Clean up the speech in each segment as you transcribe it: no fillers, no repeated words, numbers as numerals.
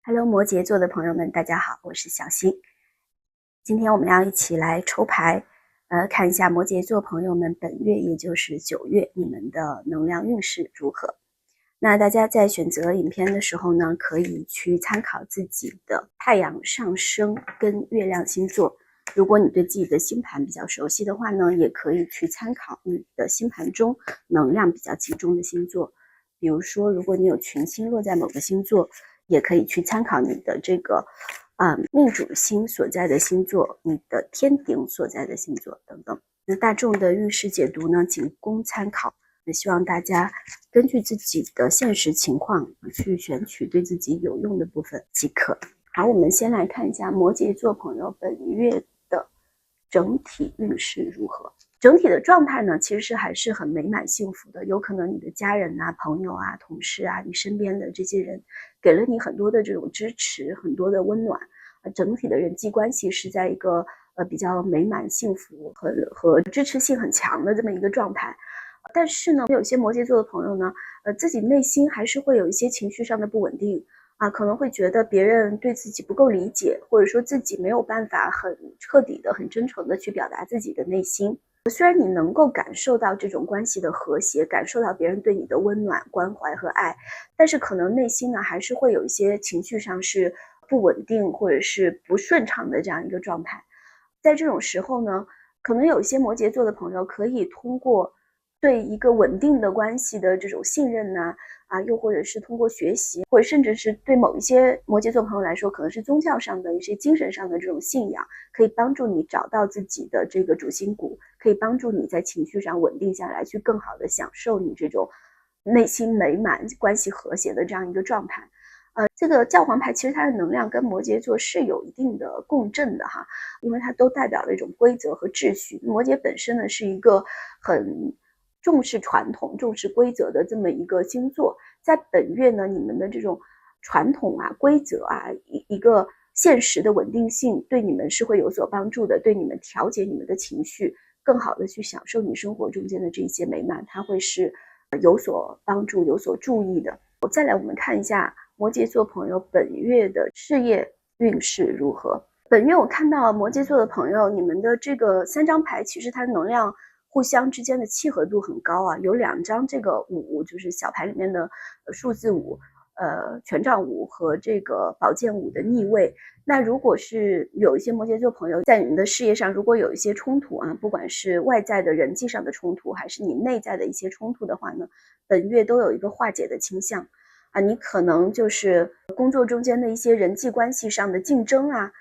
Hello，摩羯座的朋友们，大家好，我是小新。今天我们要一起来抽牌，看一下摩羯座朋友们本月，也就是9月，你们的能量运势如何。那大家在选择影片的时候呢，可以去参考自己的太阳上升跟月亮星座。如果你对自己的星盘比较熟悉的话呢，也可以去参考你的星盘中能量比较集中的星座。比如说，如果你有群星落在某个星座，也可以去参考你的这个命主星所在的星座，你的天顶所在的星座等等。那大众的运势解读呢，仅供参考。那希望大家根据自己的现实情况去选取对自己有用的部分即可。好，我们先来看一下摩羯座朋友本月的整体运势如何。整体的状态呢，其实是还是很美满幸福的。有可能你的家人啊、朋友啊、同事啊，你身边的这些人给了你很多的这种支持，很多的温暖。整体的人际关系是在一个比较美满幸福和支持性很强的这么一个状态。但是呢，有些摩羯座的朋友呢，自己内心还是会有一些情绪上的不稳定啊，可能会觉得别人对自己不够理解，或者说自己没有办法很彻底的、很真诚的去表达自己的内心。虽然你能够感受到这种关系的和谐，感受到别人对你的温暖、关怀和爱，但是可能内心呢，还是会有一些情绪上是不稳定或者是不顺畅的这样一个状态。在这种时候呢，可能有一些摩羯座的朋友可以通过对一个稳定的关系的这种信任呢，又或者是通过学习，或者甚至是对某一些摩羯座朋友来说，可能是宗教上的一些精神上的这种信仰，可以帮助你找到自己的这个主心骨，可以帮助你在情绪上稳定下来，去更好的享受你这种内心美满、关系和谐的这样一个状态。这个教皇牌其实它的能量跟摩羯座是有一定的共振的哈，因为它都代表了一种规则和秩序。摩羯本身呢是一个很重视传统、重视规则的这么一个星座，在本月呢，你们的这种传统啊、规则啊，一个现实的稳定性，对你们是会有所帮助的，对你们调节你们的情绪，更好的去享受你生活中间的这些美满，它会是有所帮助、有所注意的。再来，我们看一下摩羯座朋友本月的事业运势如何。本月我看到摩羯座的朋友，你们的这个3张牌，其实它的能量互相之间的契合度很高啊。有2张这个5，就是小牌里面的数字5，权杖5和这个宝剑5的逆位。那如果是有一些摩羯座朋友在你们的事业上，如果有一些冲突啊，不管是外在的人际上的冲突，还是你内在的一些冲突的话呢，本月都有一个化解的倾向啊。你可能就是工作中间的一些人际关系上的竞争啊，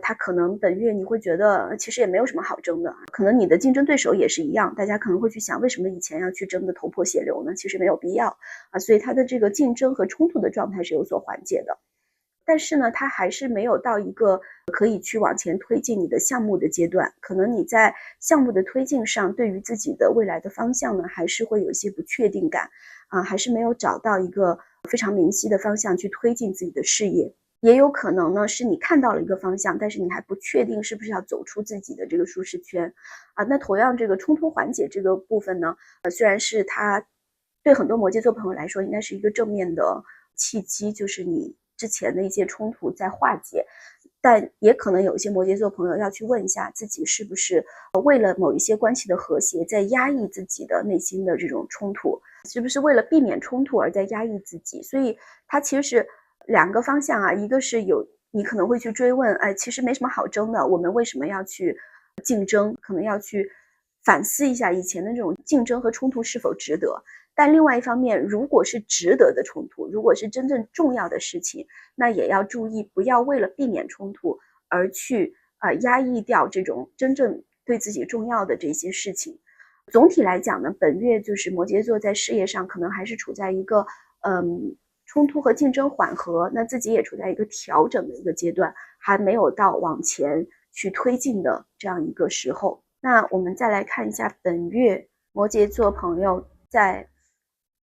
他可能本月你会觉得其实也没有什么好争的，可能你的竞争对手也是一样，大家可能会去想为什么以前要去争得头破血流呢？其实没有必要啊，所以他的这个竞争和冲突的状态是有所缓解的。但是呢，它还是没有到一个可以去往前推进你的项目的阶段，可能你在项目的推进上，对于自己的未来的方向呢，还是会有一些不确定感啊，还是没有找到一个非常明晰的方向去推进自己的事业。也有可能呢，是你看到了一个方向，但是你还不确定是不是要走出自己的这个舒适圈啊。那同样，这个冲突缓解这个部分呢，虽然是它对很多摩羯座朋友来说应该是一个正面的契机，就是你之前的一些冲突在化解，但也可能有一些摩羯座朋友要去问一下自己是不是为了某一些关系的和谐在压抑自己的内心的这种冲突，是不是为了避免冲突而在压抑自己。所以它其实是2个方向啊，一个是有你可能会去追问，其实没什么好争的，我们为什么要去竞争，可能要去反思一下以前的这种竞争和冲突是否值得。但另外一方面，如果是值得的冲突，如果是真正重要的事情，那也要注意不要为了避免冲突而去压抑掉这种真正对自己重要的这些事情。总体来讲呢，本月就是摩羯座在事业上可能还是处在一个冲突和竞争缓和，那自己也处在一个调整的一个阶段，还没有到往前去推进的这样一个时候。那我们再来看一下本月摩羯座朋友在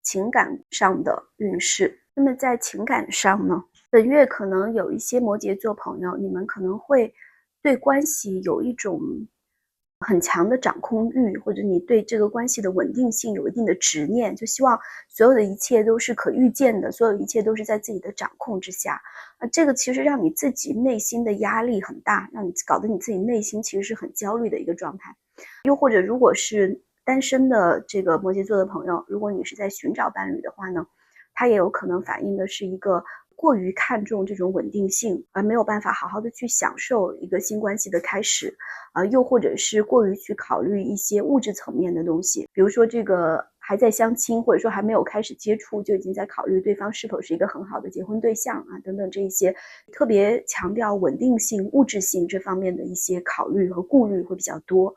情感上的运势。那么在情感上呢，本月可能有一些摩羯座朋友，你们可能会对关系有一种很强的掌控欲，或者你对这个关系的稳定性有一定的执念，就希望所有的一切都是可预见的，所有一切都是在自己的掌控之下。这个其实让你自己内心的压力很大，让你搞得你自己内心其实是很焦虑的一个状态。又或者如果是单身的这个摩羯座的朋友，如果你是在寻找伴侣的话呢，它也有可能反映的是一个过于看重这种稳定性，而没有办法好好的去享受一个新关系的开始，又或者是过于去考虑一些物质层面的东西，比如说这个还在相亲，或者说还没有开始接触，就已经在考虑对方是否是一个很好的结婚对象啊，等等这一些特别强调稳定性、物质性这方面的一些考虑和顾虑会比较多。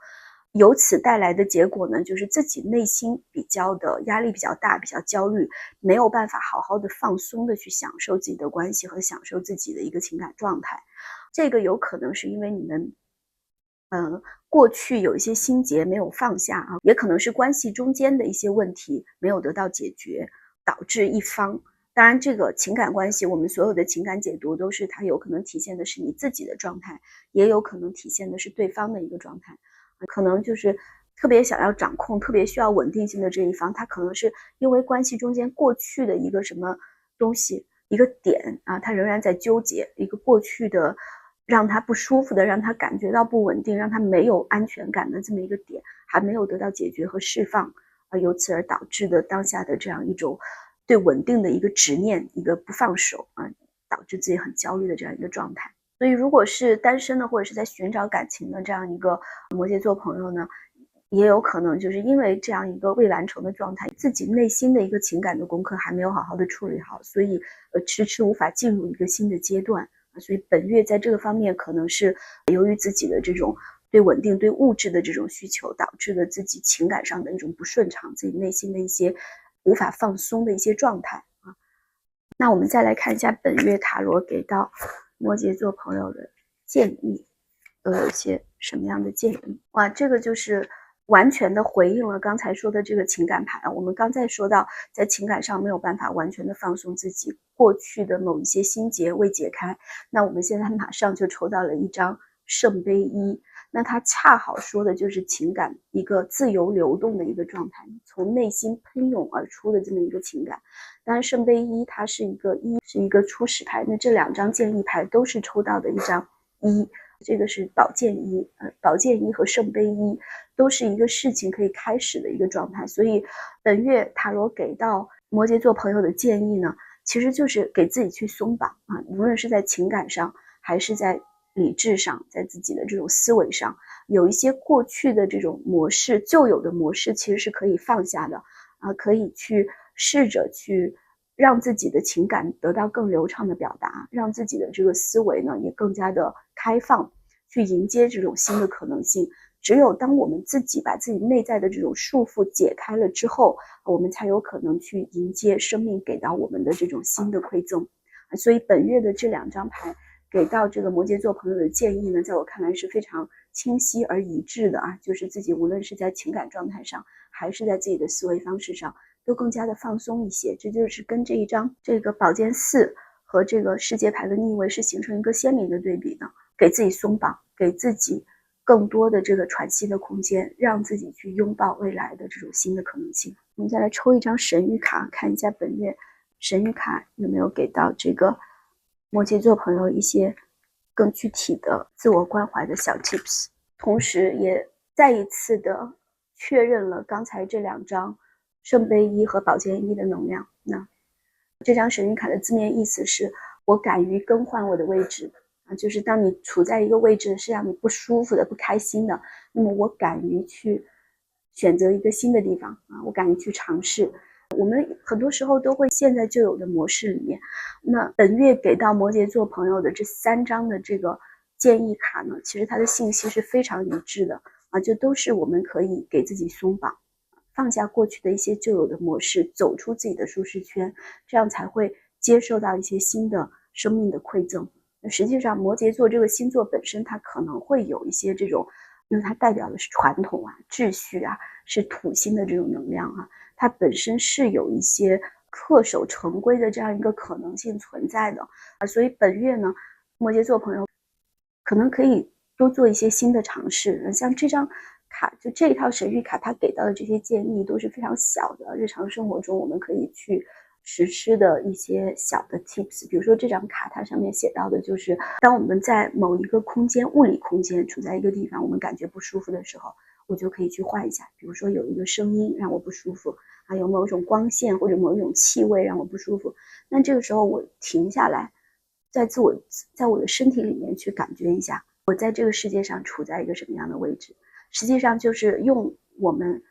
由此带来的结果呢，就是自己内心比较的压力比较大，比较焦虑，没有办法好好的放松的去享受自己的关系和享受自己的一个情感状态。这个有可能是因为你们过去有一些心结没有放下啊，也可能是关系中间的一些问题没有得到解决，导致一方，当然这个情感关系，我们所有的情感解读都是它有可能体现的是你自己的状态，也有可能体现的是对方的一个状态。可能就是特别想要掌控，特别需要稳定性的这一方，他可能是因为关系中间过去的一个什么东西，一个点啊，他仍然在纠结一个过去的让他不舒服的，让他感觉到不稳定，让他没有安全感的这么一个点还没有得到解决和释放，由此而导致的当下的这样一种对稳定的一个执念，一个不放手啊，导致自己很焦虑的这样一个状态。所以如果是单身的或者是在寻找感情的这样一个摩羯座朋友呢，也有可能就是因为这样一个未完成的状态，自己内心的一个情感的功课还没有好好的处理好，所以迟迟无法进入一个新的阶段。所以本月在这个方面可能是由于自己的这种对稳定、对物质的这种需求，导致了自己情感上的一种不顺畅，自己内心的一些无法放松的一些状态啊。那我们再来看一下本月塔罗给到摩羯座朋友的建议，都有一些什么样的建议？哇，这个就是完全的回应了刚才说的这个情感牌。我们刚才说到，在情感上没有办法完全的放松自己，过去的某一些心结未解开。那我们现在马上就抽到了一张圣杯一，那它恰好说的就是情感一个自由流动的一个状态，从内心喷涌而出的这么一个情感。当然圣杯一它是一个初始牌，那这两张建议牌都是抽到的一张一，这个是宝剑一，宝剑一和圣杯一都是一个事情可以开始的一个状态。所以本月塔罗给到摩羯座朋友的建议呢，其实就是给自己去松绑啊，无论是在情感上还是在理智上，在自己的这种思维上，有一些过去的这种模式，旧有的模式其实是可以放下的啊，可以去试着去让自己的情感得到更流畅的表达，让自己的这个思维呢也更加的开放，去迎接这种新的可能性。只有当我们自己把自己内在的这种束缚解开了之后，我们才有可能去迎接生命给到我们的这种新的馈赠。所以本月的这两张牌给到这个摩羯座朋友的建议呢，在我看来是非常清晰而一致的啊，就是自己无论是在情感状态上，还是在自己的思维方式上，都更加的放松一些。这就是跟这一张这个宝剑四和这个世界牌的逆位是形成一个鲜明的对比的，给自己松绑，给自己更多的这个喘息的空间，让自己去拥抱未来的这种新的可能性。我们再来抽一张神谕卡，看一下本月神谕卡有没有给到这个摩羯座朋友一些更具体的自我关怀的小 tips， 同时也再一次的确认了刚才这两张圣杯一和宝剑一的能量。那这张神谕卡的字面意思是我敢于更换我的位置啊，就是当你处在一个位置是让你不舒服的、不开心的，那么我敢于去选择一个新的地方啊，我敢于去尝试。我们很多时候都会陷在旧有的模式里面。那本月给到摩羯座朋友的这三张的这个建议卡呢，其实它的信息是非常一致的啊，就都是我们可以给自己松绑，放下过去的一些旧有的模式，走出自己的舒适圈，这样才会接受到一些新的生命的馈赠。实际上摩羯座这个星座本身它可能会有一些这种，因为它代表的是传统啊、秩序啊，是土星的这种能量啊，它本身是有一些恪守成规的这样一个可能性存在的啊，所以本月呢，摩羯座朋友可能可以多做一些新的尝试。像这张卡，就这一套神谕卡，它给到的这些建议都是非常小的，日常生活中我们可以去实施的一些小的 tips。比如说这张卡，它上面写到的就是，当我们在某一个空间，物理空间处在一个地方，我们感觉不舒服的时候，我就可以去换一下。比如说有一个声音让我不舒服，还有某种光线或者某一种气味让我不舒服，那这个时候我停下来，在我的身体里面去感觉一下，我在这个世界上处在一个什么样的位置。实际上就是用我们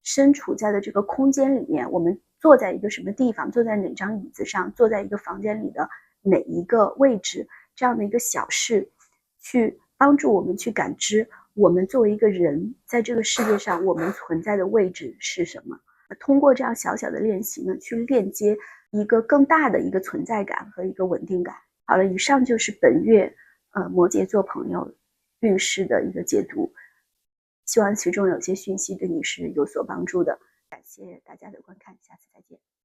身处在的这个空间里面，我们坐在一个什么地方，坐在哪张椅子上，坐在一个房间里的哪一个位置，这样的一个小事，去帮助我们去感知我们作为一个人在这个世界上我们存在的位置是什么。通过这样小小的练习呢，去链接一个更大的一个存在感和一个稳定感。好了，以上就是本月摩羯座朋友运势的一个解读，希望其中有些讯息对你是有所帮助的。感谢大家的观看，下次再见。